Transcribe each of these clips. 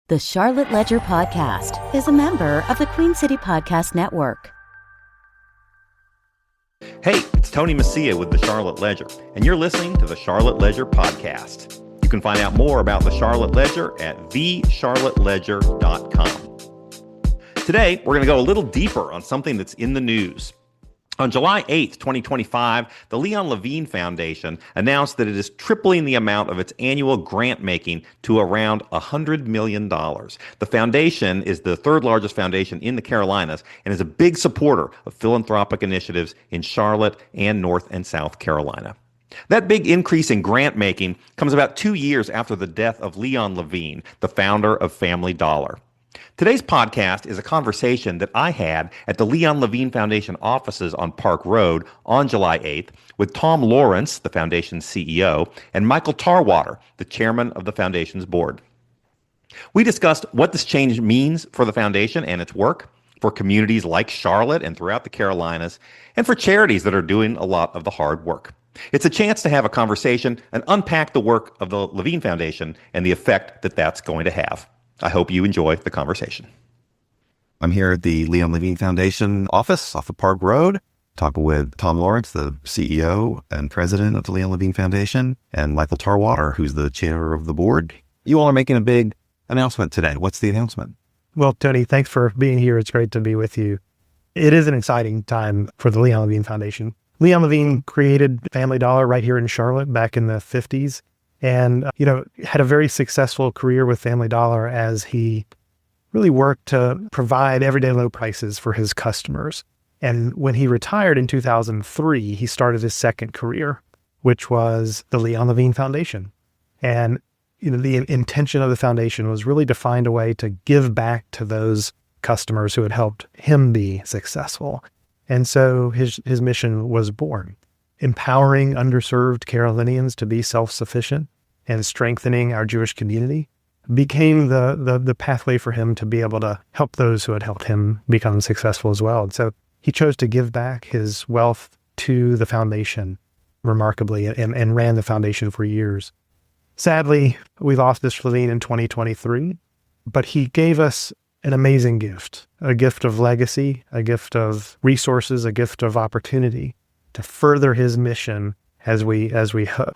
The Charlotte Ledger Podcast is a member of the Queen City Podcast Network. Hey, it's Tony Mecia with the Charlotte Ledger, and you're listening to the Charlotte Ledger Podcast. You can find out more about the Charlotte Ledger at thecharlotteledger.com. Today, we're going to go a little deeper on something that's in the news. On July 8th, 2025, the Leon Levine Foundation announced that it is tripling the amount of its annual grant making to around $100 million. The foundation is the third largest foundation in the Carolinas and is a big supporter of philanthropic initiatives in Charlotte and North and South Carolina. That big increase in grant making comes about 2 years after the death of Leon Levine, the founder of Family Dollar. Today's podcast is a conversation that I had at the Leon Levine Foundation offices on Park Road on July 8th with Tom Lawrence, the foundation's CEO, and Michael Tarwater, the chairman of the foundation's board. We discussed what this change means for the foundation and its work, for communities like Charlotte and throughout the Carolinas, and for charities that are doing a lot of the hard work. It's a chance to have a conversation and unpack the work of the Levine Foundation and the effect that that's going to have. I hope you enjoy the conversation. I'm here at the Leon Levine Foundation office off of Park Road, talking with Tom Lawrence, the CEO and president of the Leon Levine Foundation, and Michael Tarwater, who's the chair of the board. You all are making a big announcement today. What's the announcement? Well, Tony, thanks for being here. It's great to be with you. It is an exciting time for the Leon Levine Foundation. Leon Levine created Family Dollar right here in Charlotte back in the 50s. And, had a very successful career with Family Dollar as he really worked to provide everyday low prices for his customers. And when he retired in 2003, he started his second career, which was the Leon Levine Foundation. And, the intention of the foundation was really to find a way to give back to those customers who had helped him be successful. And so his mission was born. Empowering underserved Carolinians to be self-sufficient and strengthening our Jewish community became the pathway for him to be able to help those who had helped him become successful as well. And so he chose to give back his wealth to the foundation remarkably and ran the foundation for years. Sadly, we lost Mr. Levine in 2023, but he gave us an amazing gift, a gift of legacy, a gift of resources, a gift of opportunity to further his mission as we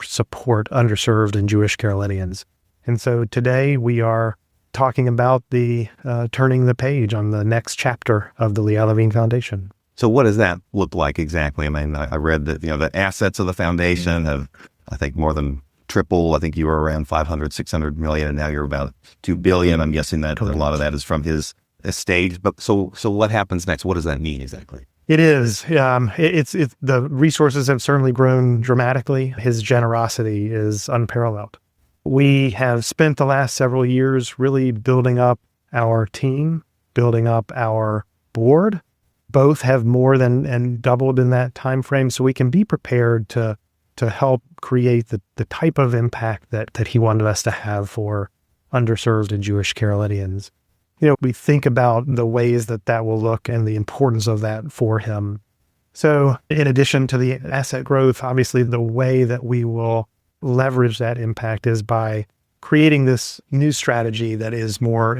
support underserved and Jewish Carolinians. And so today we are talking about the turning the page on the next chapter of the Leon Levine Foundation. So what does that look like exactly? I mean, I read that, the assets of the foundation have, I think, more than triple. I think you were around 500, 600 million, and now you're about 2 billion. I'm guessing that a lot of that is from his estate. But so what happens next? What does that mean exactly? It is. It's the resources have certainly grown dramatically. His generosity is unparalleled. We have spent the last several years really building up our team, building up our board. Both have more than doubled in that time frame, so we can be prepared to help create the type of impact that he wanted us to have for underserved and Jewish Carolinians. We think about the ways that will look and the importance of that for him. So in addition to the asset growth, obviously the way that we will leverage that impact is by creating this new strategy that is more,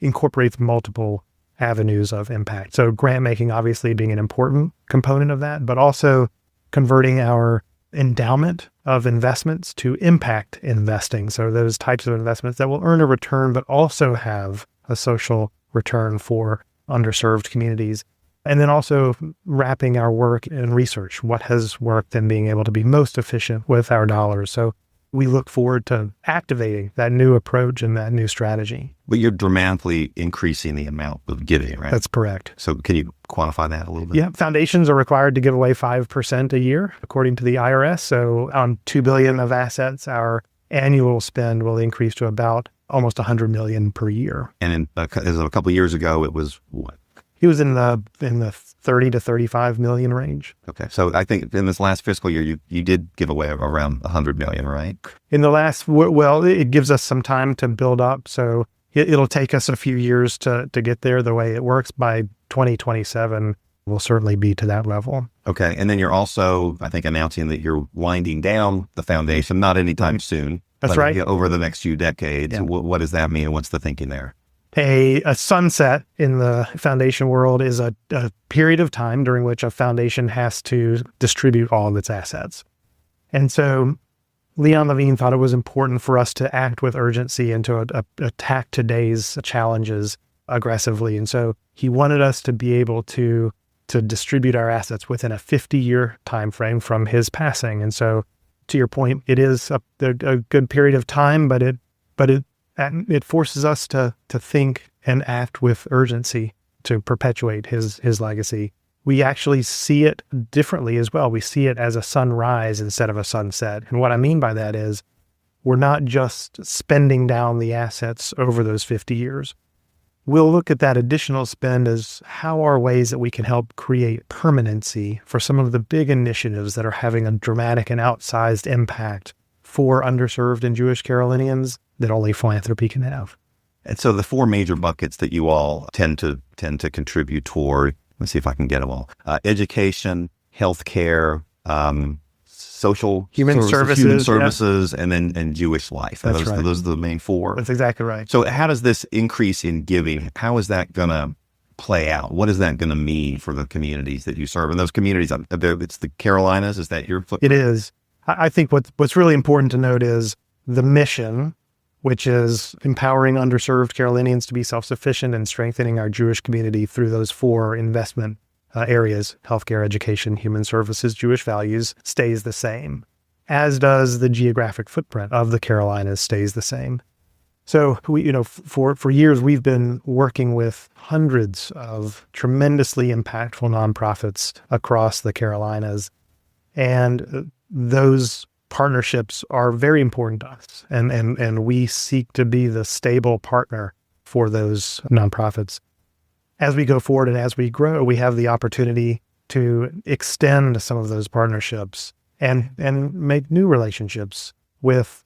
incorporates multiple avenues of impact. So grant making obviously being an important component of that, but also converting our endowment of investments to impact investing. So those types of investments that will earn a return, but also have a social return for underserved communities. And then also wrapping our work in research, what has worked and being able to be most efficient with our dollars. So we look forward to activating that new approach and that new strategy. But you're dramatically increasing the amount of giving, right? That's correct. So can you quantify that a little bit? Yeah, foundations are required to give away 5% a year, according to the IRS. So on $2 billion of assets, our annual spend will increase to about almost $100 million per year. And as of a couple of years ago, it was what? He was in the 30 to 35 million range. Okay. So I think in this last fiscal year, you did give away around 100 million, right? In the last, it gives us some time to build up. So it'll take us a few years to get there. The way it works, by 2027, we'll certainly be to that level. Okay. And then you're also, I think, announcing that you're winding down the foundation, not anytime soon. That's right. Over the next few decades. Yeah. What does that mean? What's the thinking there? A sunset in the foundation world is a period of time during which a foundation has to distribute all of its assets. And so Leon Levine thought it was important for us to act with urgency and to attack today's challenges aggressively. And so he wanted us to be able to distribute our assets within a 50-year time frame from his passing. And so, to your point, it is a good period of time, but it forces us to think and act with urgency to perpetuate his legacy. We actually see it differently as well. We see it as a sunrise instead of a sunset. And what I mean by that is we're not just spending down the assets over those 50 years. We'll look at that additional spend as how are ways that we can help create permanency for some of the big initiatives that are having a dramatic and outsized impact for underserved and Jewish Carolinians that only philanthropy can have. And so the four major buckets that you all tend to contribute toward, let's see if I can get them all. Education, healthcare, human services, and then Jewish life. That's right. Those are the main four. That's exactly right. So how does this increase in giving, how is that going to play out? What is that going to mean for the communities that you serve? And those communities, it's the Carolinas, is that your footprint? It is. I think what's really important to note is the mission, which is empowering underserved Carolinians to be self-sufficient and strengthening our Jewish community through those four investment areas: healthcare, education, human services, Jewish values, stays the same, as does the geographic footprint of the Carolinas stays the same. So we, for years, we've been working with hundreds of tremendously impactful nonprofits across the Carolinas, and those partnerships are very important to us, and we seek to be the stable partner for those nonprofits. As we go forward and as we grow, we have the opportunity to extend some of those partnerships and make new relationships with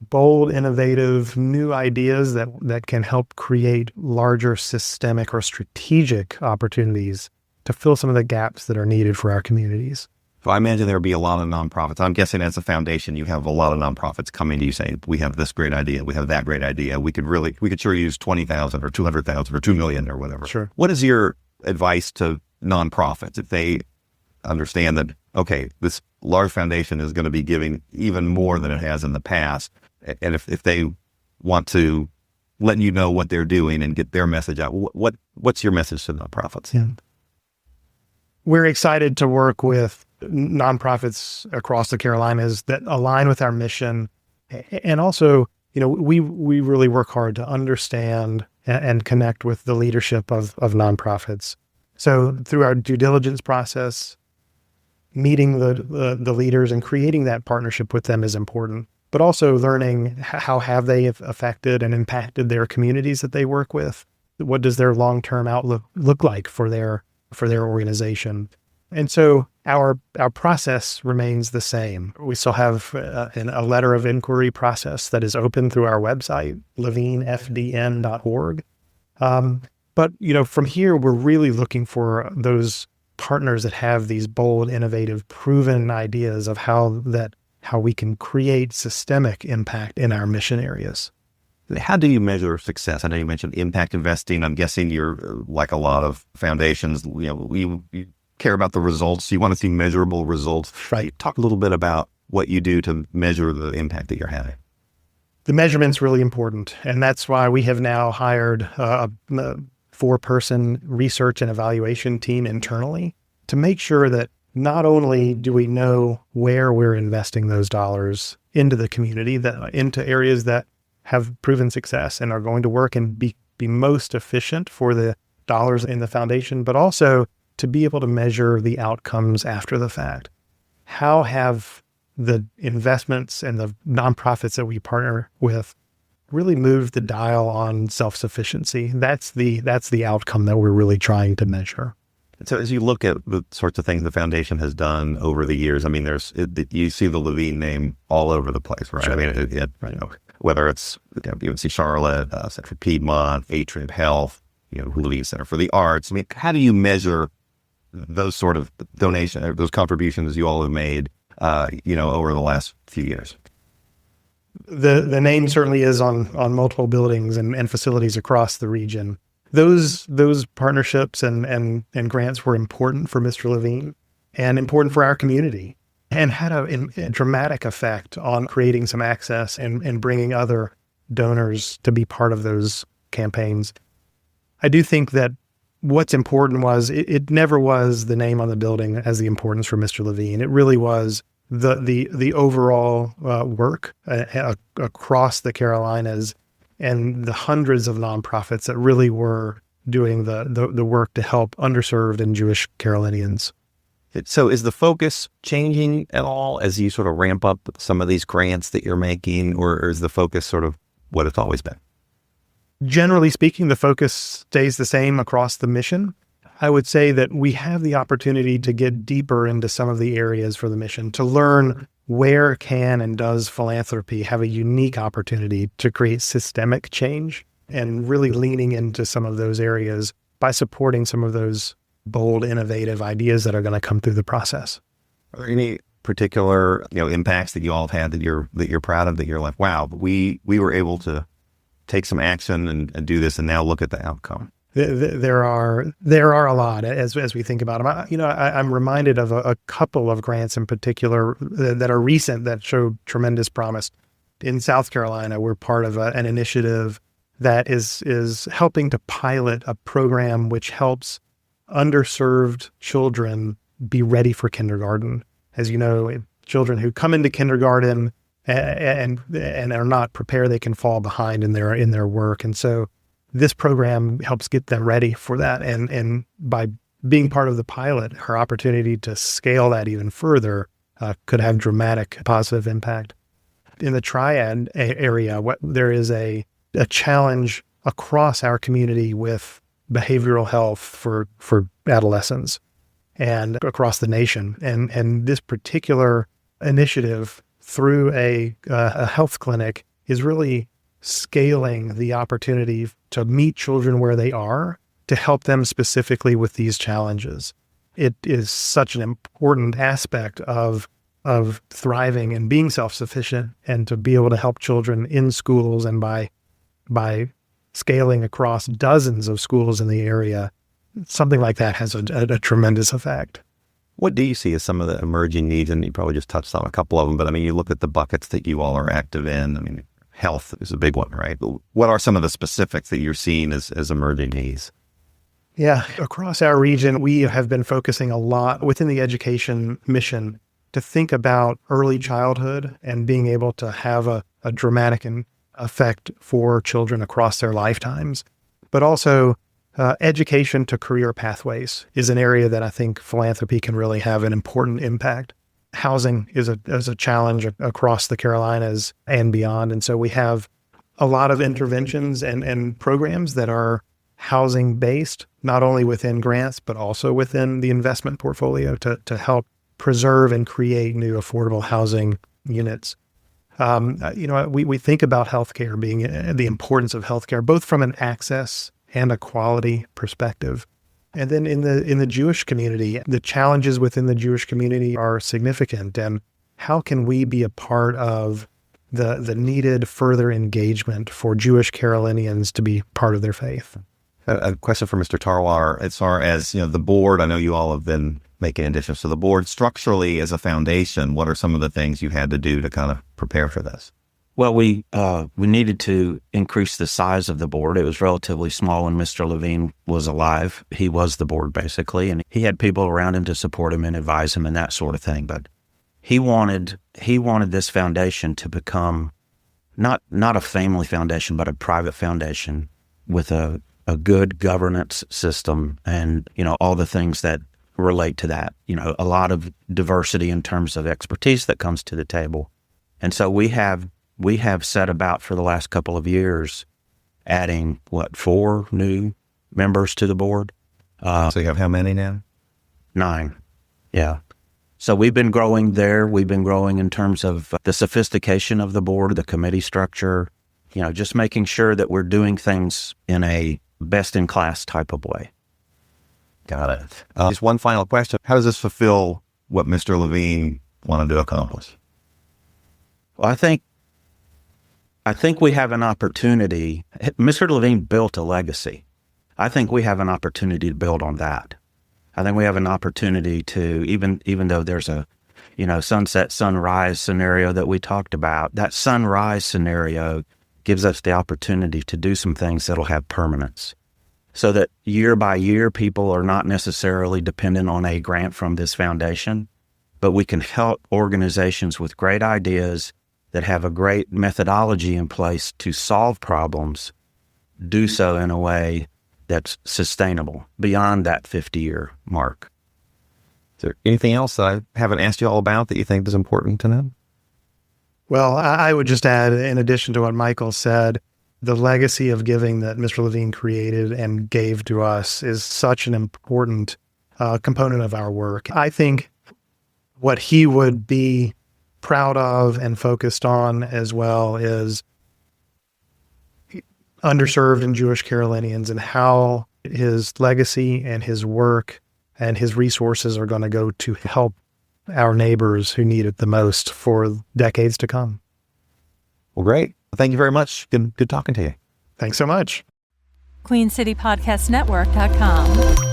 bold, innovative, new ideas that can help create larger systemic or strategic opportunities to fill some of the gaps that are needed for our communities. So I imagine there would be a lot of nonprofits. I'm guessing as a foundation, you have a lot of nonprofits coming to you saying, we have this great idea, we have that great idea. We could sure use 20,000 or 200,000 or 2 million or whatever. Sure. What is your advice to nonprofits if they understand that, okay, this large foundation is going to be giving even more than it has in the past? And if they want to let you know what they're doing and get their message out, what's your message to nonprofits? Yeah. We're excited to work with nonprofits across the Carolinas that align with our mission. And also, we really work hard to understand and connect with the leadership of nonprofits. So through our due diligence process, meeting the leaders and creating that partnership with them is important, but also learning how have they affected and impacted their communities that they work with. What does their long-term outlook look like for their organization? And so our process remains the same. We still have a letter of inquiry process that is open through our website, levinefdn.org. But from here, we're really looking for those partners that have these bold, innovative, proven ideas of how we can create systemic impact in our mission areas. How do you measure success? I know you mentioned impact investing. I'm guessing you're like a lot of foundations, you care about the results. You want to see measurable results. Right. Talk a little bit about what you do to measure the impact that you're having. The measurement's really important. And that's why we have now hired a 4-person research and evaluation team internally to make sure that not only do we know where we're investing those dollars into the community, into areas that have proven success and are going to work and be most efficient for the dollars in the foundation, but also to be able to measure the outcomes after the fact. How have the investments and the nonprofits that we partner with really moved the dial on self-sufficiency? That's the outcome that we're really trying to measure. So as you look at the sorts of things the foundation has done over the years, I mean, you see the Levine name all over the place, right? Sure. I mean, whether it's UNC Charlotte, Center for Piedmont, Atrium Health, Levine Center for the Arts. I mean, how do you measure those sort of donations, those contributions you all have made, over the last few years? The name certainly is on multiple buildings and facilities across the region. Those partnerships and grants were important for Mr. Levine and important for our community, and had a dramatic effect on creating some access and bringing other donors to be part of those campaigns. I do think that what's important was it never was the name on the building as the importance for Mr. Levine. It really was the overall work across the Carolinas and the hundreds of nonprofits that really were doing the work to help underserved and Jewish Carolinians. So is the focus changing at all as you sort of ramp up some of these grants that you're making, or is the focus sort of what it's always been? Generally speaking, the focus stays the same across the mission. I would say that we have the opportunity to get deeper into some of the areas for the mission, to learn where can and does philanthropy have a unique opportunity to create systemic change, and really leaning into some of those areas by supporting some of those bold, innovative ideas that are going to come through the process. Are there any particular impacts that you all have had that you're proud of, that you're like, wow, we were able to take some action and do this, and now look at the outcome? There are a lot as we think about them. I'm reminded of a couple of grants in particular that are recent that show tremendous promise. In South Carolina, we're part of an initiative that is helping to pilot a program which helps underserved children be ready for kindergarten. As you know, children who come into kindergarten and are not prepared, they can fall behind in their work. And so this program helps get them ready for that. And by being part of the pilot, her opportunity to scale that even further could have dramatic positive impact. In the Triad area, there is a challenge across our community with behavioral health for adolescents and across the nation. And this particular initiative through a health clinic is really scaling the opportunity to meet children where they are, to help them specifically with these challenges. It is such an important aspect of thriving and being self-sufficient, and to be able to help children in schools, and by scaling across dozens of schools in the area, something like that has a tremendous effect. What do you see as some of the emerging needs? And you probably just touched on a couple of them, but I mean, you look at the buckets that you all are active in. I mean, health is a big one, right? What are some of the specifics that you're seeing as emerging needs? Yeah, across our region, we have been focusing a lot within the education mission to think about early childhood and being able to have a dramatic effect for children across their lifetimes. But also education to career pathways is an area that I think philanthropy can really have an important impact. Housing is a challenge across the Carolinas and beyond. And so we have a lot of interventions and programs that are housing based, not only within grants, but also within the investment portfolio to help preserve and create new affordable housing units. We think about healthcare being the importance of healthcare, both from an access and a quality perspective. And then in the Jewish community, the challenges within the Jewish community are significant. And how can we be a part of the needed further engagement for Jewish Carolinians to be part of their faith? A question for Mr. Tarwater, as far as the board. I know you all have been making additions to the board. Structurally, as a foundation, what are some of the things you had to do to kind of prepare for this? Well, we needed to increase the size of the board. It was relatively small when Mr. Levine was alive. He was the board, basically, and he had people around him to support him and advise him and that sort of thing. But he wanted this foundation to become not a family foundation, but a private foundation with a good governance system and, all the things that relate to that. A lot of diversity in terms of expertise that comes to the table. And so we have set about for the last couple of years adding 4 new members to the board. So you have how many now? 9. Yeah. So we've been growing there. We've been growing in terms of the sophistication of the board, the committee structure, just making sure that we're doing things in a best-in-class type of way. Got it. Just one final question. How does this fulfill what Mr. Levine wanted to accomplish? Well, I think I think we have an opportunity. Mr. Levine built a legacy. I think we have an opportunity to build on that. I think we have an opportunity to, even though there's a, sunset, sunrise scenario that we talked about, that sunrise scenario gives us the opportunity to do some things that'll have permanence. So that year by year, people are not necessarily dependent on a grant from this foundation, but we can help organizations with great ideas that have a great methodology in place to solve problems, do so in a way that's sustainable beyond that 50-year mark. Is there anything else that I haven't asked you all about that you think is important to know? Well, I would just add, in addition to what Michael said, the legacy of giving that Mr. Levine created and gave to us is such an important component of our work. I think what he would be proud of and focused on as well is underserved and Jewish Carolinians, and how his legacy and his work and his resources are going to go to help our neighbors who need it the most for decades to come. Well, great. Thank you very much. Good talking to you. Thanks so much. QueenCityPodcastNetwork.com.